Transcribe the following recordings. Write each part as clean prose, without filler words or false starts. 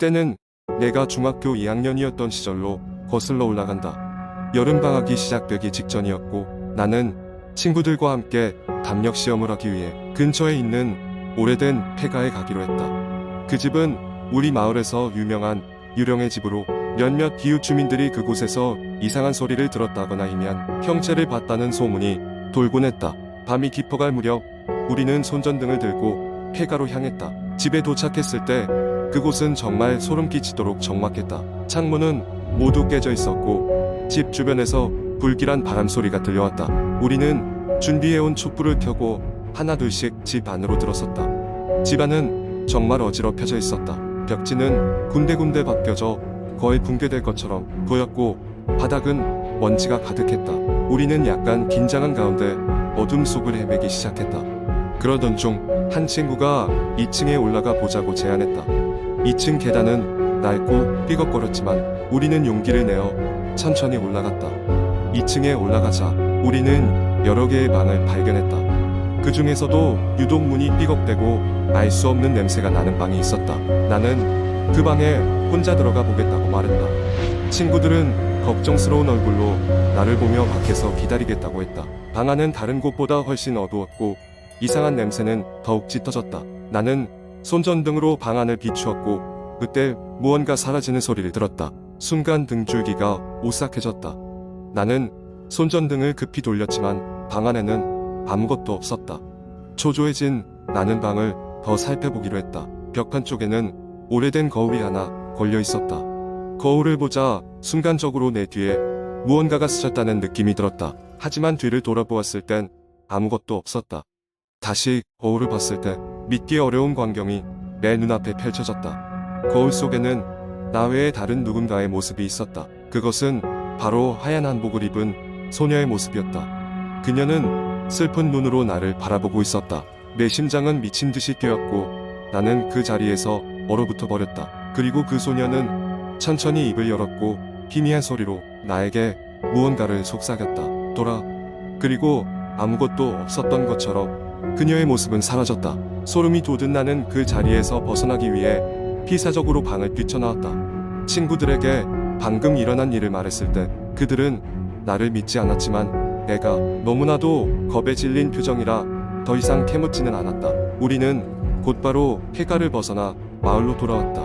때는 내가 중학교 2학년이었던 시절로 거슬러 올라간다. 여름방학이 시작되기 직전이었고 나는 친구들과 함께 담력 시험을 하기 위해 근처에 있는 오래된 폐가에 가기로 했다. 그 집은 우리 마을에서 유명한 유령의 집으로 몇몇 이웃 주민들이 그곳에서 이상한 소리를 들었다거나 아니면 형체를 봤다는 소문이 돌곤 했다. 밤이 깊어갈 무렵 우리는 손전등을 들고 폐가로 향했다. 집에 도착했을 때 그곳은 정말 소름 끼치도록 적막했다. 창문은 모두 깨져 있었고 집 주변에서 불길한 바람 소리가 들려왔다. 우리는 준비해온 촛불을 켜고 하나둘씩 집 안으로 들어섰다. 집 안은 정말 어지럽혀져 있었다. 벽지는 군데군데 벗겨져 거의 붕괴될 것처럼 보였고 바닥은 먼지가 가득했다. 우리는 약간 긴장한 가운데 어둠 속을 헤매기 시작했다. 그러던 중 한 친구가 2층에 올라가 보자고 제안했다. 2층 계단은 낡고 삐걱거렸지만 우리는 용기를 내어 천천히 올라갔다. 2층에 올라가자 우리는 여러 개의 방을 발견했다. 그 중에서도 유독 문이 삐걱대고 알 수 없는 냄새가 나는 방이 있었다. 나는 그 방에 혼자 들어가 보겠다고 말했다. 친구들은 걱정스러운 얼굴로 나를 보며 밖에서 기다리겠다고 했다. 방 안은 다른 곳보다 훨씬 어두웠고 이상한 냄새는 더욱 짙어졌다. 나는 손전등으로 방 안을 비추었고 그때 무언가 사라지는 소리를 들었다. 순간 등줄기가 오싹해졌다. 나는 손전등을 급히 돌렸지만 방 안에는 아무것도 없었다. 초조해진 나는 방을 더 살펴보기로 했다. 벽 한쪽에는 오래된 거울이 하나 걸려 있었다. 거울을 보자 순간적으로 내 뒤에 무언가가 스쳤다는 느낌이 들었다. 하지만 뒤를 돌아보았을 땐 아무것도 없었다. 다시 거울을 봤을 때 믿기 어려운 광경이 내 눈앞에 펼쳐졌다. 거울 속에는 나 외에 다른 누군가의 모습이 있었다. 그것은 바로 하얀 한복을 입은 소녀의 모습이었다. 그녀는 슬픈 눈으로 나를 바라보고 있었다. 내 심장은 미친 듯이 뛰었고 나는 그 자리에서 얼어붙어 버렸다. 그리고 그 소녀는 천천히 입을 열었고 희미한 소리로 나에게 무언가를 속삭였다. 돌아. 그리고 아무것도 없었던 것처럼 그녀의 모습은 사라졌다. 소름이 돋은 나는 그 자리에서 벗어나기 위해 피사적으로 방을 뛰쳐나왔다. 친구들에게 방금 일어난 일을 말했을 때 그들은 나를 믿지 않았지만 내가 너무나도 겁에 질린 표정이라 더 이상 캐묻지는 않았다. 우리는 곧바로 폐가를 벗어나 마을로 돌아왔다.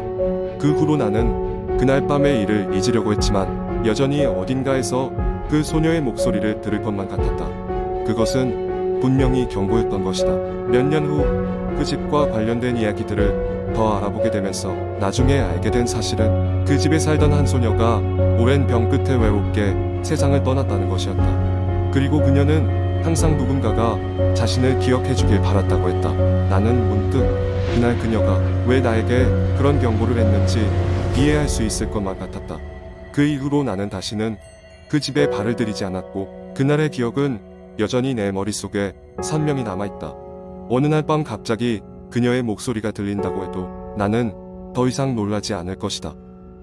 그 후로 나는 그날 밤의 일을 잊으려고 했지만 여전히 어딘가에서 그 소녀의 목소리를 들을 것만 같았다. 그것은 분명히 경고였던 것이다. 몇 년 후 그 집과 관련된 이야기들을 더 알아보게 되면서 나중에 알게 된 사실은 그 집에 살던 한 소녀가 오랜 병 끝에 외롭게 세상을 떠났다는 것이었다. 그리고 그녀는 항상 누군가가 자신을 기억해주길 바랐다고 했다. 나는 문득 그날 그녀가 왜 나에게 그런 경고를 했는지 이해할 수 있을 것만 같았다. 그 이후로 나는 다시는 그 집에 발을 들이지 않았고 그날의 기억은 여전히 내 머릿속에 선명히 남아있다. 어느 날 밤 갑자기 그녀의 목소리가 들린다고 해도 나는 더 이상 놀라지 않을 것이다.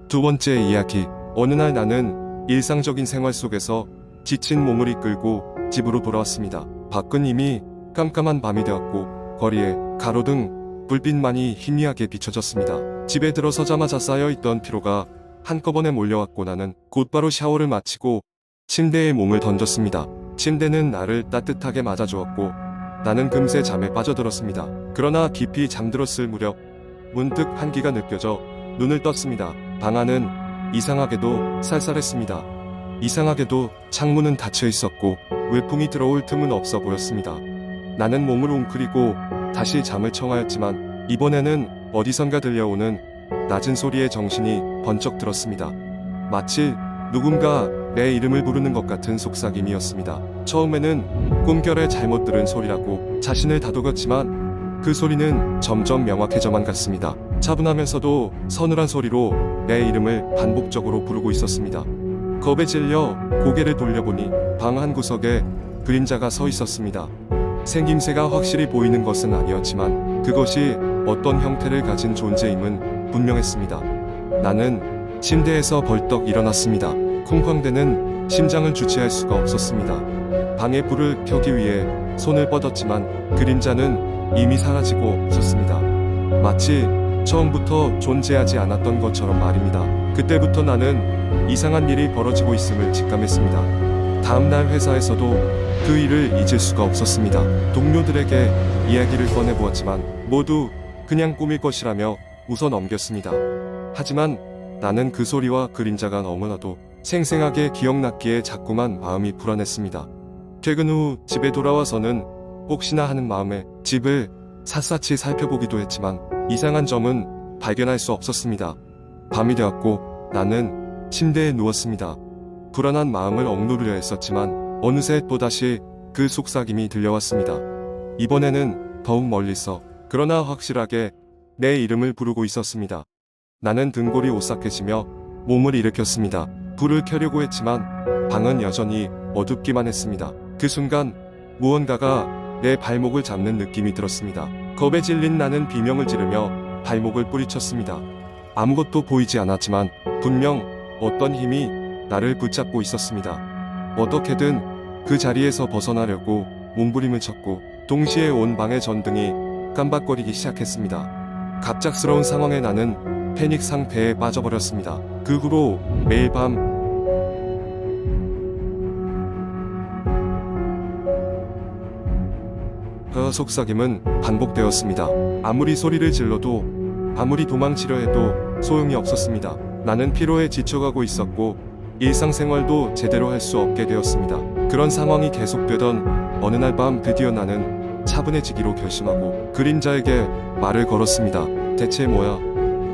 두 번째 이야기. 어느 날 나는 일상적인 생활 속에서 지친 몸을 이끌고 집으로 돌아왔습니다. 밖은 이미 깜깜한 밤이 되었고 거리에 가로등 불빛만이 희미하게 비춰졌습니다. 집에 들어서자마자 쌓여있던 피로가 한꺼번에 몰려왔고 나는 곧바로 샤워를 마치고 침대에 몸을 던졌습니다. 침대는 나를 따뜻하게 맞아주었고 나는 금세 잠에 빠져들었습니다. 그러나 깊이 잠들었을 무렵 문득 한기가 느껴져 눈을 떴습니다. 방 안은 이상하게도 쌀쌀했습니다. 이상하게도 창문은 닫혀 있었고 외풍이 들어올 틈은 없어 보였습니다. 나는 몸을 웅크리고 다시 잠을 청하였지만 이번에는 어디선가 들려오는 낮은 소리에 정신이 번쩍 들었습니다. 마치 누군가 내 이름을 부르는 것 같은 속삭임이었습니다. 처음에는 꿈결에 잘못 들은 소리라고 자신을 다독였지만 그 소리는 점점 명확해져만 갔습니다. 차분하면서도 서늘한 소리로 내 이름을 반복적으로 부르고 있었습니다. 겁에 질려 고개를 돌려보니 방 한 구석에 그림자가 서 있었습니다. 생김새가 확실히 보이는 것은 아니었지만 그것이 어떤 형태를 가진 존재임은 분명했습니다. 나는 침대에서 벌떡 일어났습니다. 쿵쾅대는 심장을 주체할 수가 없었습니다. 방에 불을 켜기 위해 손을 뻗었지만 그림자는 이미 사라지고 없었습니다. 마치 처음부터 존재하지 않았던 것처럼 말입니다. 그때부터 나는 이상한 일이 벌어지고 있음을 직감했습니다. 다음날 회사에서도 그 일을 잊을 수가 없었습니다. 동료들에게 이야기를 꺼내보았지만 모두 그냥 꿈일 것이라며 웃어 넘겼습니다. 하지만 나는 그 소리와 그림자가 너무나도 생생하게 기억났기에 자꾸만 마음이 불안했습니다. 퇴근 후 집에 돌아와서는 혹시나 하는 마음에 집을 샅샅이 살펴보기도 했지만 이상한 점은 발견할 수 없었습니다. 밤이 되었고 나는 침대에 누웠습니다. 불안한 마음을 억누르려 했었지만 어느새 또다시 그 속삭임이 들려왔습니다. 이번에는 더욱 멀리서 그러나 확실하게 내 이름을 부르고 있었습니다. 나는 등골이 오싹해지며 몸을 일으켰습니다. 불을 켜려고 했지만 방은 여전히 어둡기만 했습니다. 그 순간 무언가가 내 발목을 잡는 느낌이 들었습니다. 겁에 질린 나는 비명을 지르며 발목을 뿌리쳤습니다. 아무것도 보이지 않았지만 분명 어떤 힘이 나를 붙잡고 있었습니다. 어떻게든 그 자리에서 벗어나려고 몸부림을 쳤고 동시에 온 방의 전등이 깜박거리기 시작했습니다. 갑작스러운 상황에 나는 패닉 상태에 빠져버렸습니다. 그 후로 매일 밤 그 속삭임은 반복되었습니다. 아무리 소리를 질러도 아무리 도망치려 해도 소용이 없었습니다. 나는 피로에 지쳐가고 있었고 일상생활도 제대로 할 수 없게 되었습니다. 그런 상황이 계속되던 어느 날 밤 드디어 나는 차분해지기로 결심하고 그림자에게 말을 걸었습니다. 대체 뭐야?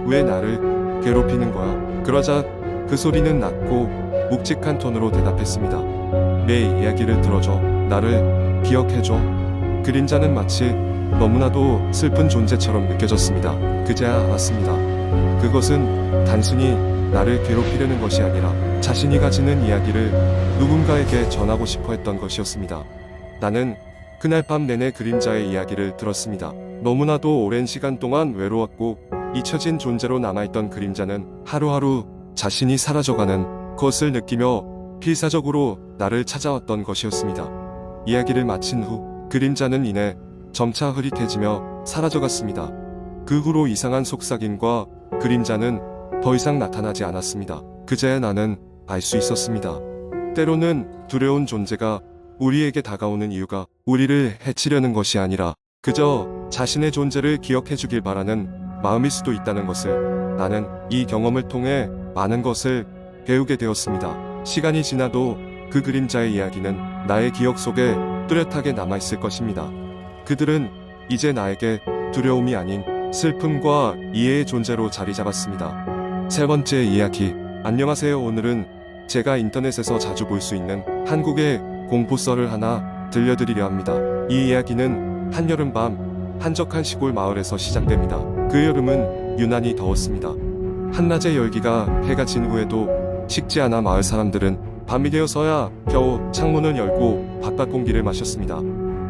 왜 나를 괴롭히는 거야? 그러자 그 소리는 낮고 묵직한 톤으로 대답했습니다. 내 이야기를 들어줘. 나를 기억해줘. 그림자는 마치 너무나도 슬픈 존재처럼 느껴졌습니다. 그제야 알았습니다. 그것은 단순히 나를 괴롭히려는 것이 아니라 자신이 가지는 이야기를 누군가에게 전하고 싶어 했던 것이었습니다. 나는 그날 밤 내내 그림자의 이야기를 들었습니다. 너무나도 오랜 시간 동안 외로웠고 잊혀진 존재로 남아있던 그림자는 하루하루 자신이 사라져가는 것을 느끼며 필사적으로 나를 찾아왔던 것이었습니다. 이야기를 마친 후 그림자는 이내 점차 흐릿해지며 사라져갔습니다. 그 후로 이상한 속삭임과 그림자는 더 이상 나타나지 않았습니다. 그제야 나는 알 수 있었습니다. 때로는 두려운 존재가 우리에게 다가오는 이유가 우리를 해치려는 것이 아니라 그저 자신의 존재를 기억해주길 바라는 마음일 수도 있다는 것을 나는 이 경험을 통해 많은 것을 배우게 되었습니다. 시간이 지나도 그 그림자의 이야기는 나의 기억 속에 뚜렷하게 남아있을 것입니다. 그들은 이제 나에게 두려움이 아닌 슬픔과 이해의 존재로 자리 잡았습니다. 세 번째 이야기. 안녕하세요. 오늘은 제가 인터넷에서 자주 볼 수 있는 한국의 공포썰을 하나 들려드리려 합니다. 이 이야기는 한여름밤 한적한 시골 마을에서 시작됩니다. 그 여름은 유난히 더웠습니다. 한낮의 열기가 해가 진 후에도 식지 않아 마을 사람들은 밤이 되어서야 겨우 창문을 열고 바깥 공기를 마셨습니다.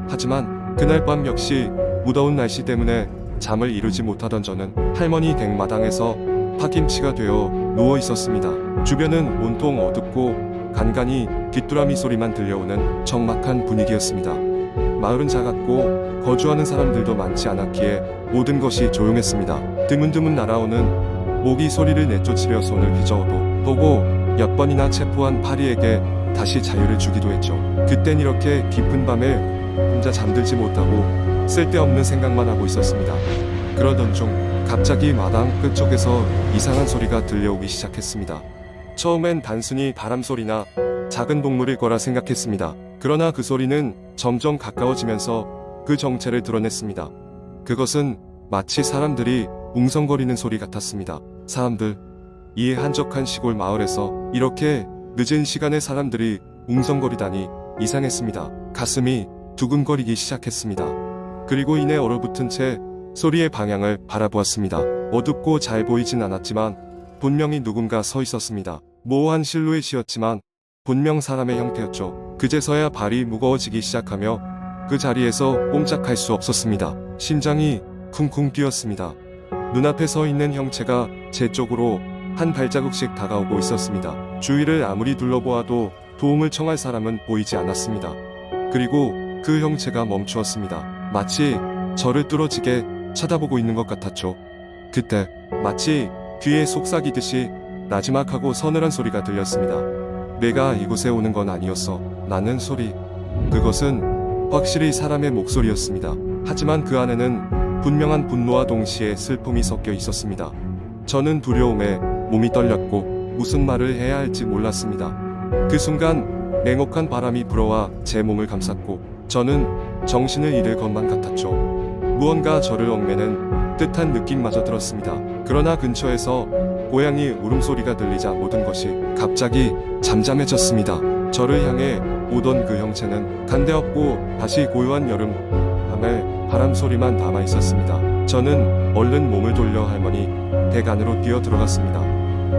하지만 그날 밤 역시 무더운 날씨 때문에 잠을 이루지 못하던 저는 할머니 댁 마당에서 파김치가 되어 누워 있었습니다. 주변은 온통 어둡고 간간히 귀뚜라미 소리만 들려오는 적막한 분위기였습니다. 마을은 작았고 거주하는 사람들도 많지 않았기에 모든 것이 조용했습니다. 드문드문 날아오는 모기 소리를 내쫓으려 손을 휘저어도 보고 몇 번이나 체포한 파리에게 다시 자유를 주기도 했죠. 그땐 이렇게 깊은 밤에 혼자 잠들지 못하고 쓸데없는 생각만 하고 있었습니다. 그러던 중 갑자기 마당 끝쪽에서 이상한 소리가 들려오기 시작했습니다. 처음엔 단순히 바람소리나 작은 동물일 거라 생각했습니다. 그러나 그 소리는 점점 가까워지면서 그 정체를 드러냈습니다. 그것은 마치 사람들이 웅성거리는 소리 같았습니다. 사람들, 이 한적한 시골 마을에서 이렇게 늦은 시간에 사람들이 웅성거리다니 이상했습니다. 가슴이 두근거리기 시작했습니다. 그리고 이내 얼어붙은 채 소리의 방향을 바라보았습니다. 어둡고 잘 보이진 않았지만 분명히 누군가 서 있었습니다. 모호한 실루엣이었지만 분명 사람의 형태였죠. 그제서야 발이 무거워지기 시작하며 그 자리에서 꼼짝할 수 없었습니다. 심장이 쿵쿵 뛰었습니다. 눈앞에 서 있는 형체가 제 쪽으로 한 발자국씩 다가오고 있었습니다. 주위를 아무리 둘러보아도 도움을 청할 사람은 보이지 않았습니다. 그리고 그 형체가 멈추었습니다. 마치 저를 뚫어지게 쳐다보고 있는 것 같았죠. 그때 마치 귀에 속삭이듯이 나지막하고 서늘한 소리가 들렸습니다. 내가 이곳에 오는 건 아니었어. 라는 소리. 그것은 확실히 사람의 목소리였습니다. 하지만 그 안에는 분명한 분노와 동시에 슬픔이 섞여 있었습니다. 저는 두려움에 몸이 떨렸고 무슨 말을 해야 할지 몰랐습니다. 그 순간 냉혹한 바람이 불어와 제 몸을 감쌌고 저는 정신을 잃을 것만 같았죠. 무언가 저를 얽매는 듯한 느낌마저 들었습니다. 그러나 근처에서 고양이 울음소리가 들리자 모든 것이 갑자기 잠잠해졌습니다. 저를 향해 오던 그 형체는 간데없고 다시 고요한 여름 밤의 바람 소리만 남아 있었습니다. 저는 얼른 몸을 돌려 할머니 댁 안으로 뛰어 들어갔습니다.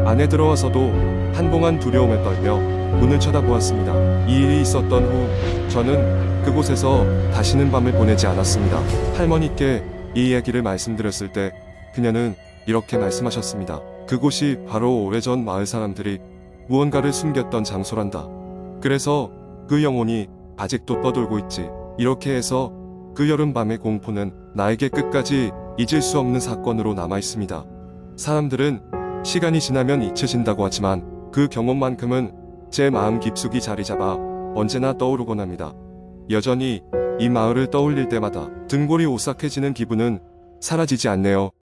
안에 들어와서도 한동안 두려움에 떨며 문을 쳐다보았습니다. 이 일이 있었던 후 저는 그곳에서 다시는 밤을 보내지 않았습니다. 할머니께 이 얘기를 말씀드렸을 때 그녀는 이렇게 말씀하셨습니다. 그곳이 바로 오래전 마을 사람들이 무언가를 숨겼던 장소란다. 그래서 그 영혼이 아직도 떠돌고 있지. 이렇게 해서 그 여름밤의 공포는 나에게 끝까지 잊을 수 없는 사건으로 남아 있습니다. 사람들은 시간이 지나면 잊혀진다고 하지만 그 경험만큼은 제 마음 깊숙이 자리 잡아 언제나 떠오르곤 합니다. 여전히 이 마을을 떠올릴 때마다 등골이 오싹해지는 기분은 사라지지 않네요.